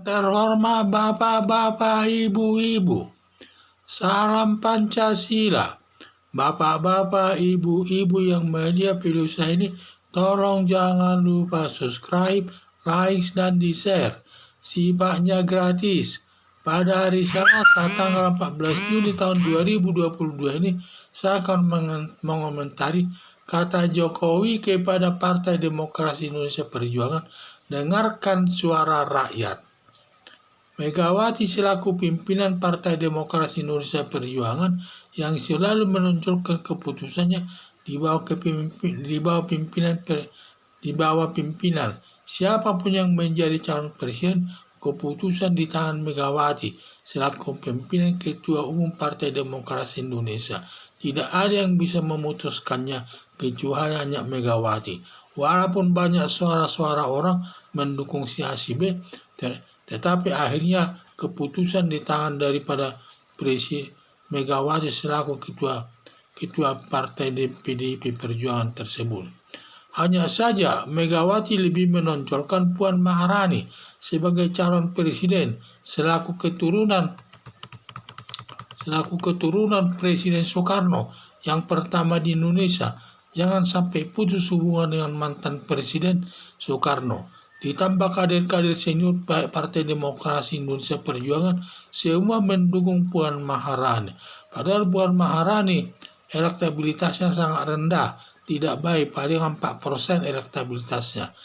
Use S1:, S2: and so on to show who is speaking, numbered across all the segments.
S1: Terhormat bapak-bapak, ibu-ibu, salam Pancasila. Bapak-bapak, ibu-ibu yang media video saya ini, tolong jangan lupa subscribe, like, dan di-share. Sifatnya gratis. Pada hari Selasa tanggal 14 Juni tahun 2022 ini, saya akan mengomentari kata Jokowi kepada Partai Demokrasi Indonesia Perjuangan, dengarkan suara rakyat. Megawati selaku pimpinan Partai Demokrasi Indonesia Perjuangan yang selalu menonjolkan keputusannya di bawah pimpinan siapapun yang menjadi calon presiden, keputusan di tangan Megawati selaku pimpinan Ketua Umum Partai Demokrasi Indonesia. Tidak ada yang bisa memutuskannya kecuali hanya Megawati. Walaupun banyak suara-suara orang mendukung si A si B, tetapi akhirnya keputusan di tangan daripada Presiden Megawati selaku ketua Partai PDIP Perjuangan tersebut. Hanya saja Megawati lebih menonjolkan Puan Maharani sebagai calon presiden selaku keturunan Presiden Soekarno yang pertama di Indonesia. Jangan sampai putus hubungan dengan mantan Presiden Soekarno. Ditambah kader-kader senior Partai Demokrasi Indonesia Perjuangan semua mendukung Puan Maharani. Padahal Puan Maharani elektabilitasnya sangat rendah, tidak baik, paling 4% elektabilitasnya.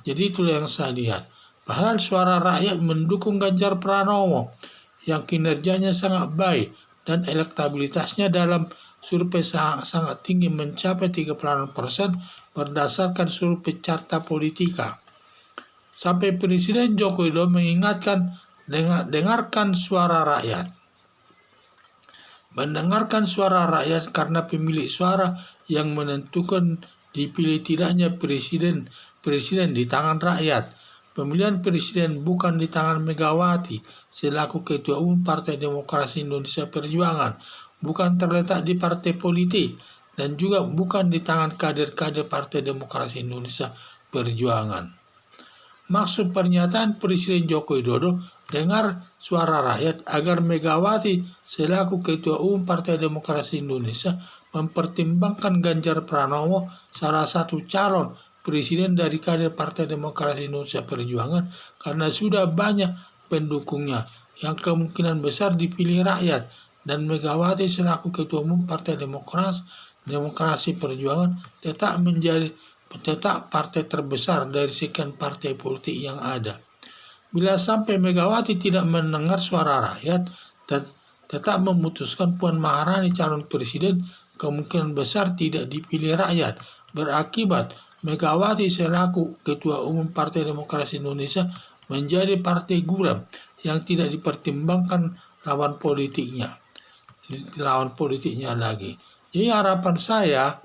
S1: Jadi itulah yang saya lihat. Padahal suara rakyat mendukung Ganjar Pranowo yang kinerjanya sangat baik dan elektabilitasnya dalam survei sangat tinggi mencapai 36% berdasarkan survei Carta Politika. Sampai Presiden Joko Widodo mengingatkan, dengarkan suara rakyat. Mendengarkan suara rakyat karena pemilik suara yang menentukan dipilih tidaknya presiden di tangan rakyat. Pemilihan presiden bukan di tangan Megawati selaku Ketua Umum Partai Demokrasi Indonesia Perjuangan, bukan terletak di partai politik, dan juga bukan di tangan kader-kader Partai Demokrasi Indonesia Perjuangan. Maksud pernyataan Presiden Joko Widodo, dengar suara rakyat agar Megawati selaku Ketua Umum Partai Demokrasi Indonesia mempertimbangkan Ganjar Pranowo, salah satu calon presiden dari kader Partai Demokrasi Indonesia Perjuangan, karena sudah banyak pendukungnya yang kemungkinan besar dipilih rakyat, dan Megawati selaku Ketua Umum Partai Demokrasi Perjuangan tetap partai terbesar dari sekian partai politik yang ada. Bila sampai Megawati tidak mendengar suara rakyat, tetap memutuskan Puan Maharani calon presiden, kemungkinan besar tidak dipilih rakyat. Berakibat Megawati selaku Ketua Umum Partai Demokrasi Indonesia menjadi partai guram yang tidak dipertimbangkan lawan politiknya lagi. Jadi harapan saya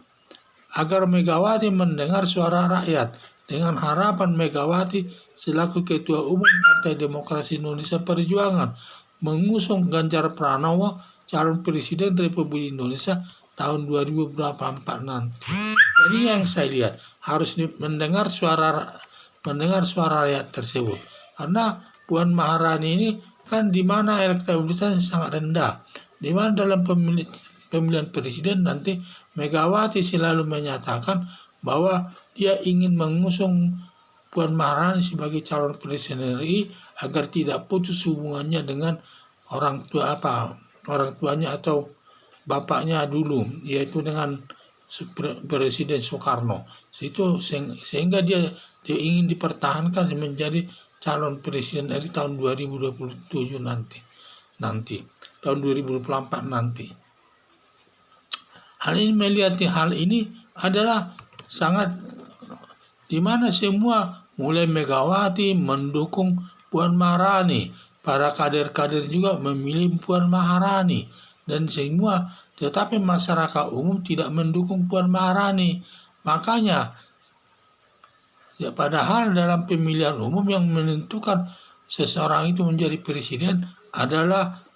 S1: agar Megawati mendengar suara rakyat, dengan harapan Megawati selaku Ketua Umum Partai Demokrasi Indonesia Perjuangan mengusung Ganjar Pranowo calon Presiden Republik Indonesia tahun 2024 nanti. Jadi yang saya lihat harus mendengar suara rakyat tersebut, karena Puan Maharani ini kan di mana elektabilitasnya sangat rendah, di mana dalam pemilihan presiden nanti Megawati selalu menyatakan bahwa dia ingin mengusung Puan Maharani sebagai calon presiden RI agar tidak putus hubungannya dengan orang tuanya atau bapaknya dulu, yaitu dengan Presiden Soekarno. Itu sehingga dia ingin dipertahankan menjadi calon presiden RI tahun 2027 nanti tahun 2024 nanti. Melihat hal ini adalah sangat di mana semua mulai Megawati mendukung Puan Maharani, para kader-kader juga memilih Puan Maharani, dan semua, tetapi masyarakat umum tidak mendukung Puan Maharani. Makanya padahal dalam pemilihan umum yang menentukan seseorang itu menjadi presiden adalah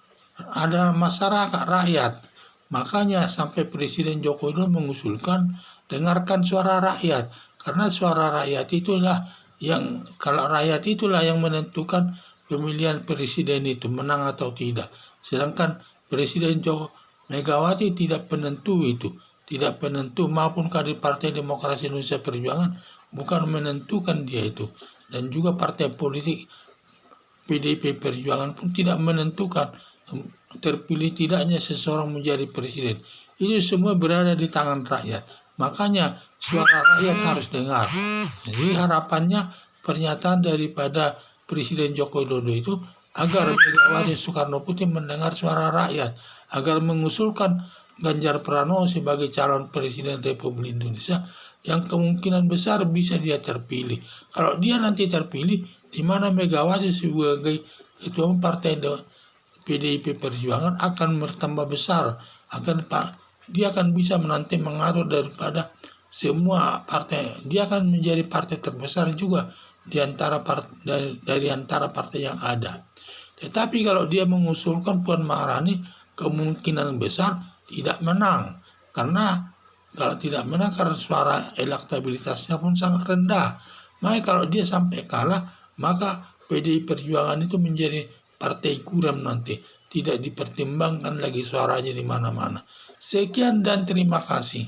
S1: masyarakat, rakyat. Makanya sampai Presiden Joko Widodo mengusulkan dengarkan suara rakyat, karena suara rakyat itulah yang menentukan pemilihan presiden itu menang atau tidak. Sedangkan Presiden Megawati tidak penentu itu, tidak penentu, maupun kader Partai Demokrasi Indonesia Perjuangan bukan menentukan dia itu, dan juga partai politik PDIP Perjuangan pun tidak menentukan terpilih tidaknya seseorang menjadi presiden. Itu semua berada di tangan rakyat. Makanya suara rakyat harus dengar. Jadi harapannya pernyataan daripada Presiden Joko Widodo itu agar Megawati Soekarno Putri mendengar suara rakyat, agar mengusulkan Ganjar Pranowo sebagai calon presiden Republik Indonesia yang kemungkinan besar bisa dia terpilih. Kalau dia nanti terpilih, di mana Megawati sebagai ketua partai PDIP Perjuangan akan bertambah besar, dia akan bisa menanti mengatur daripada semua partai. Dia akan menjadi partai terbesar juga dari antara partai yang ada. Tetapi kalau dia mengusulkan Puan Maharani, kemungkinan besar tidak menang. Karena kalau tidak menang, karena suara elektabilitasnya pun sangat rendah. Maka kalau dia sampai kalah, maka PDI Perjuangan itu menjadi partai kuram nanti. Tidak dipertimbangkan lagi suaranya di mana-mana. Sekian dan terima kasih.